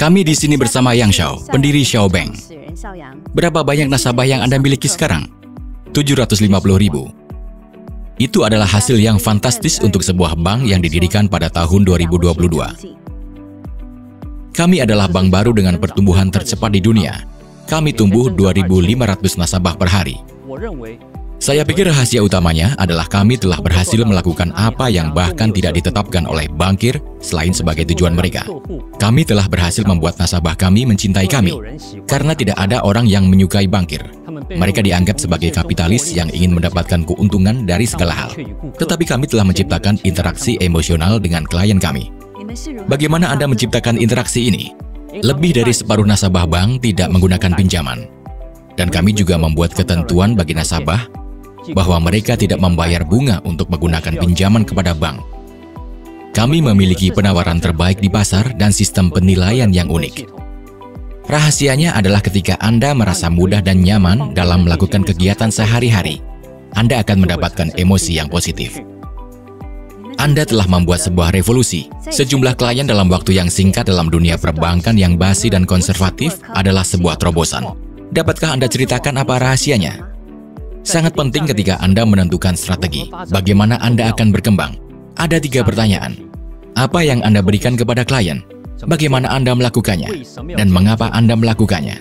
Kami di sini bersama Yang Xiao, pendiri Xiao Bank. Berapa banyak nasabah yang Anda miliki sekarang? 750.000. Itu adalah hasil yang fantastis untuk sebuah bank yang didirikan pada tahun 2022. Kami adalah bank baru dengan pertumbuhan tercepat di dunia. Kami tumbuh 2.500 nasabah per hari. Saya pikir rahasia utamanya adalah kami telah berhasil melakukan apa yang bahkan tidak ditetapkan oleh bankir selain sebagai tujuan mereka. Kami telah berhasil membuat nasabah kami mencintai kami, karena tidak ada orang yang menyukai bankir. Mereka dianggap sebagai kapitalis yang ingin mendapatkan keuntungan dari segala hal. Tetapi kami telah menciptakan interaksi emosional dengan klien kami. Bagaimana Anda menciptakan interaksi ini? Lebih dari separuh nasabah bank tidak menggunakan pinjaman. Dan kami juga membuat ketentuan bagi nasabah bahwa mereka tidak membayar bunga untuk menggunakan pinjaman kepada bank. Kami memiliki penawaran terbaik di pasar dan sistem penilaian yang unik. Rahasianya adalah ketika Anda merasa mudah dan nyaman dalam melakukan kegiatan sehari-hari, Anda akan mendapatkan emosi yang positif. Anda telah membuat sebuah revolusi. Sejumlah klien dalam waktu yang singkat dalam dunia perbankan yang basi dan konservatif adalah sebuah terobosan. Dapatkah Anda ceritakan apa rahasianya? Sangat penting ketika Anda menentukan strategi, bagaimana Anda akan berkembang. Ada 3 pertanyaan. Apa yang Anda berikan kepada klien? Bagaimana Anda melakukannya? Dan mengapa Anda melakukannya?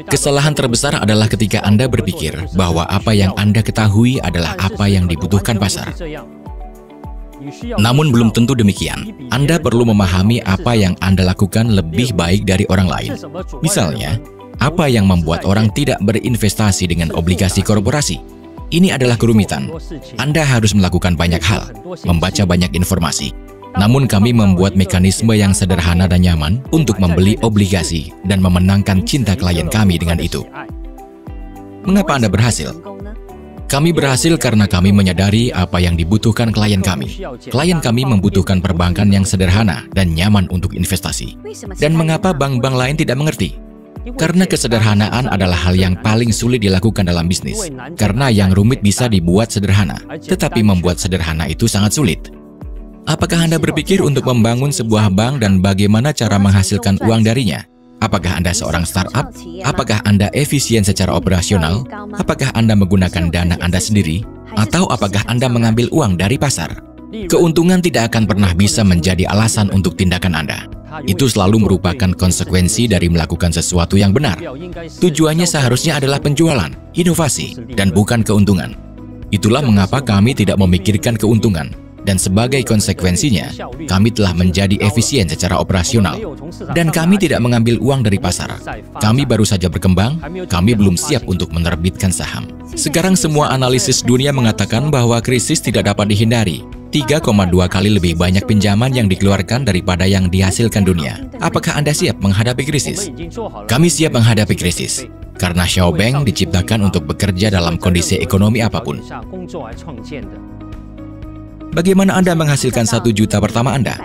Kesalahan terbesar adalah ketika Anda berpikir bahwa apa yang Anda ketahui adalah apa yang dibutuhkan pasar. Namun belum tentu demikian. Anda perlu memahami apa yang Anda lakukan lebih baik dari orang lain. Misalnya, apa yang membuat orang tidak berinvestasi dengan obligasi korporasi? Ini adalah kerumitan. Anda harus melakukan banyak hal, membaca banyak informasi. Namun kami membuat mekanisme yang sederhana dan nyaman untuk membeli obligasi dan memenangkan cinta klien kami dengan itu. Mengapa Anda berhasil? Kami berhasil karena kami menyadari apa yang dibutuhkan klien kami. Klien kami membutuhkan perbankan yang sederhana dan nyaman untuk investasi. Dan mengapa bank-bank lain tidak mengerti? Karena kesederhanaan adalah hal yang paling sulit dilakukan dalam bisnis. Karena yang rumit bisa dibuat sederhana, tetapi membuat sederhana itu sangat sulit. Apakah Anda berpikir untuk membangun sebuah bank dan bagaimana cara menghasilkan uang darinya? Apakah Anda seorang startup? Apakah Anda efisien secara operasional? Apakah Anda menggunakan dana Anda sendiri? Atau apakah Anda mengambil uang dari pasar? Keuntungan tidak akan pernah bisa menjadi alasan untuk tindakan Anda. Itu selalu merupakan konsekuensi dari melakukan sesuatu yang benar. Tujuannya seharusnya adalah penjualan, inovasi, dan bukan keuntungan. Itulah mengapa kami tidak memikirkan keuntungan. Dan sebagai konsekuensinya, kami telah menjadi efisien secara operasional. Dan kami tidak mengambil uang dari pasar. Kami baru saja berkembang, kami belum siap untuk menerbitkan saham. Sekarang semua analisis dunia mengatakan bahwa krisis tidak dapat dihindari. 3,2 kali lebih banyak pinjaman yang dikeluarkan daripada yang dihasilkan dunia. Apakah Anda siap menghadapi krisis? Kami siap menghadapi krisis. Karena Xiao Bank diciptakan untuk bekerja dalam kondisi ekonomi apapun. Bagaimana Anda menghasilkan 1 juta pertama Anda?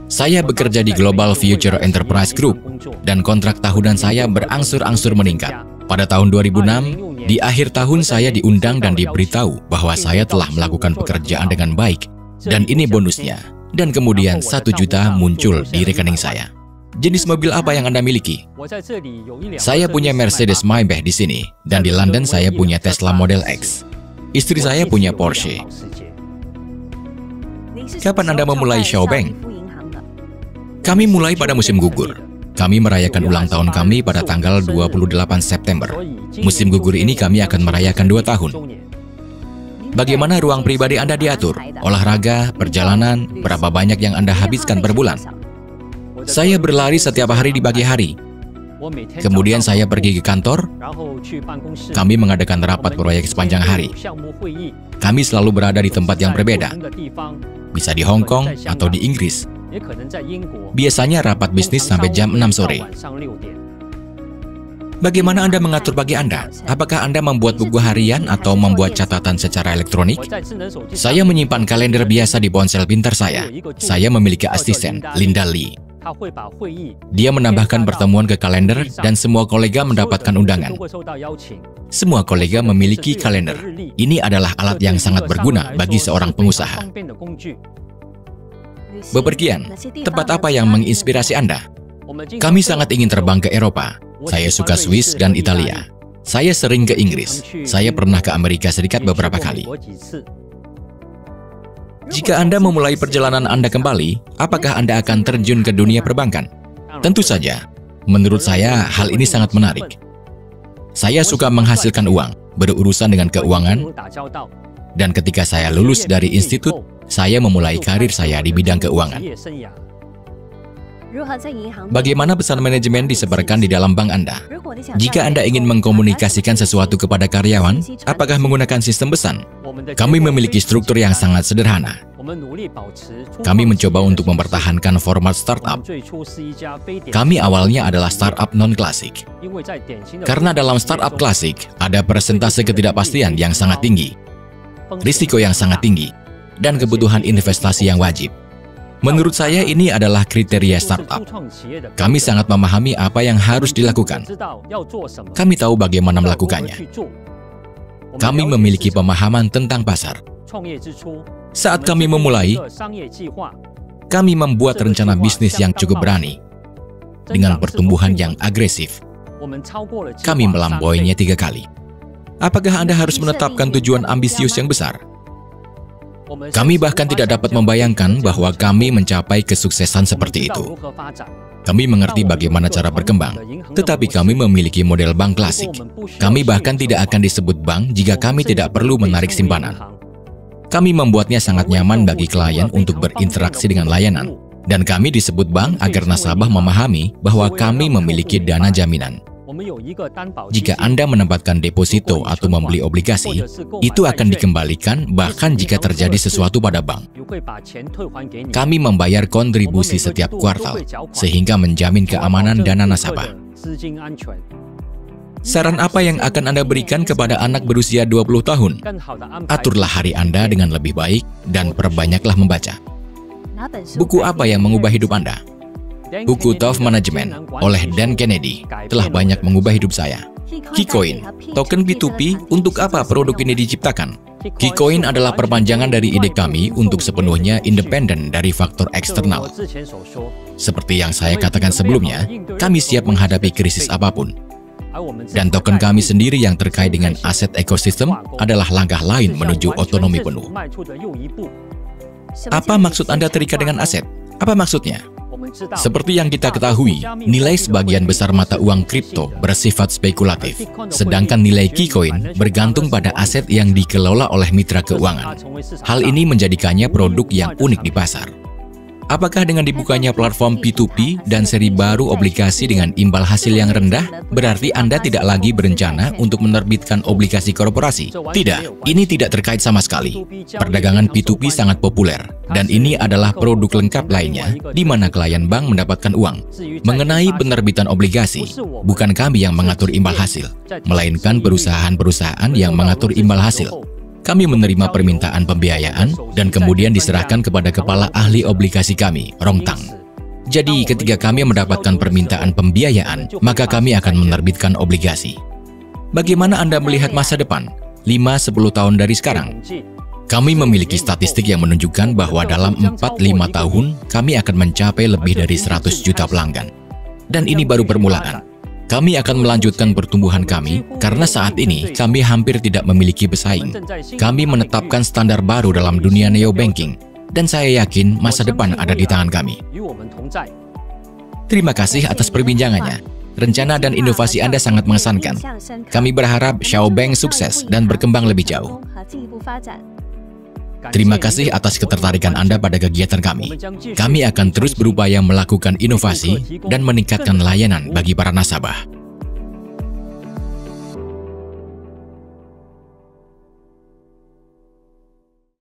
Saya bekerja di Global Future Enterprise Group, dan kontrak tahunan saya berangsur-angsur meningkat. Pada tahun 2006, di akhir tahun saya diundang dan diberitahu bahwa saya telah melakukan pekerjaan dengan baik, dan ini bonusnya. Dan kemudian 1 juta muncul di rekening saya. Jenis mobil apa yang Anda miliki? Saya punya Mercedes Maybach di sini, dan di London saya punya Tesla Model X. Istri saya punya Porsche. Kapan Anda memulai Xiao Bank? Kami mulai pada musim gugur. Kami merayakan ulang tahun kami pada tanggal 28 September. Musim gugur ini kami akan merayakan 2 tahun. Bagaimana ruang pribadi Anda diatur? Olahraga, perjalanan, berapa banyak yang Anda habiskan per bulan? Saya berlari setiap hari di pagi hari. Kemudian saya pergi ke kantor. Kami mengadakan rapat proyek sepanjang hari. Kami selalu berada di tempat yang berbeda. Bisa di Hong Kong atau di Inggris. Biasanya rapat bisnis sampai jam 6 sore. Bagaimana Anda mengatur pagi Anda? Apakah Anda membuat buku harian atau membuat catatan secara elektronik? Saya menyimpan kalender biasa di ponsel pintar saya. Saya memiliki asisten, Linda Lee. Dia menambahkan pertemuan ke kalender dan semua kolega mendapatkan undangan. Semua kolega memiliki kalender. Ini adalah alat yang sangat berguna bagi seorang pengusaha. Bepergian, tempat apa yang menginspirasi Anda? Kami sangat ingin terbang ke Eropa. Saya suka Swiss dan Italia. Saya sering ke Inggris. Saya pernah ke Amerika Serikat beberapa kali. Jika Anda memulai perjalanan Anda kembali, apakah Anda akan terjun ke dunia perbankan? Tentu saja. Menurut saya, hal ini sangat menarik. Saya suka menghasilkan uang, berurusan dengan keuangan, dan ketika saya lulus dari institut, saya memulai karir saya di bidang keuangan. Bagaimana pesan manajemen disebarkan di dalam bank Anda? Jika Anda ingin mengkomunikasikan sesuatu kepada karyawan, apakah menggunakan sistem pesan? Kami memiliki struktur yang sangat sederhana. Kami mencoba untuk mempertahankan format startup. Kami awalnya adalah startup non-klasik. Karena dalam startup klasik, ada persentase ketidakpastian yang sangat tinggi, risiko yang sangat tinggi, dan kebutuhan investasi yang wajib. Menurut saya ini adalah kriteria startup. Kami sangat memahami apa yang harus dilakukan. Kami tahu bagaimana melakukannya. Kami memiliki pemahaman tentang pasar. Saat kami memulai, kami membuat rencana bisnis yang cukup berani. Dengan pertumbuhan yang agresif, kami melampauinya 3 kali. Apakah Anda harus menetapkan tujuan ambisius yang besar? Kami bahkan tidak dapat membayangkan bahwa kami mencapai kesuksesan seperti itu. Kami mengerti bagaimana cara berkembang, tetapi kami memiliki model bank klasik. Kami bahkan tidak akan disebut bank jika kami tidak perlu menarik simpanan. Kami membuatnya sangat nyaman bagi klien untuk berinteraksi dengan layanan. Dan kami disebut bank agar nasabah memahami bahwa kami memiliki dana jaminan. Jika Anda menempatkan deposito atau membeli obligasi, itu akan dikembalikan bahkan jika terjadi sesuatu pada bank. Kami membayar kontribusi setiap kuartal, sehingga menjamin keamanan dana nasabah. Saran apa yang akan Anda berikan kepada anak berusia 20 tahun? Aturlah hari Anda dengan lebih baik dan perbanyaklah membaca. Buku apa yang mengubah hidup Anda? Buku Tough Management oleh Dan Kennedy telah banyak mengubah hidup saya. KeyCoin, token P2P, untuk apa produk ini diciptakan? KeyCoin adalah perpanjangan dari ide kami untuk sepenuhnya independen dari faktor eksternal. Seperti yang saya katakan sebelumnya, kami siap menghadapi krisis apapun. Dan token kami sendiri yang terkait dengan aset ekosistem adalah langkah lain menuju otonomi penuh. Apa maksud Anda terikat dengan aset? Apa maksudnya? Seperti yang kita ketahui, nilai sebagian besar mata uang kripto bersifat spekulatif, sedangkan nilai KeyCoin bergantung pada aset yang dikelola oleh mitra keuangan. Hal ini menjadikannya produk yang unik di pasar. Apakah dengan dibukanya platform P2P dan seri baru obligasi dengan imbal hasil yang rendah, berarti Anda tidak lagi berencana untuk menerbitkan obligasi korporasi? Tidak, ini tidak terkait sama sekali. Perdagangan P2P sangat populer, dan ini adalah produk lengkap lainnya di mana klien bank mendapatkan uang. Mengenai penerbitan obligasi, bukan kami yang mengatur imbal hasil, melainkan perusahaan-perusahaan yang mengatur imbal hasil. Kami menerima permintaan pembiayaan dan kemudian diserahkan kepada kepala ahli obligasi kami, Rong Tang. Jadi, ketika kami mendapatkan permintaan pembiayaan, maka kami akan menerbitkan obligasi. Bagaimana Anda melihat masa depan? 5-10 tahun dari sekarang? Kami memiliki statistik yang menunjukkan bahwa dalam 4-5 tahun, kami akan mencapai lebih dari 100 juta pelanggan. Dan ini baru permulaan. Kami akan melanjutkan pertumbuhan kami, karena saat ini kami hampir tidak memiliki pesaing. Kami menetapkan standar baru dalam dunia neobanking, dan saya yakin masa depan ada di tangan kami. Terima kasih atas perbincangannya. Rencana dan inovasi Anda sangat mengesankan. Kami berharap Xiaobank sukses dan berkembang lebih jauh. Terima kasih atas ketertarikan Anda pada kegiatan kami. Kami akan terus berupaya melakukan inovasi dan meningkatkan layanan bagi para nasabah.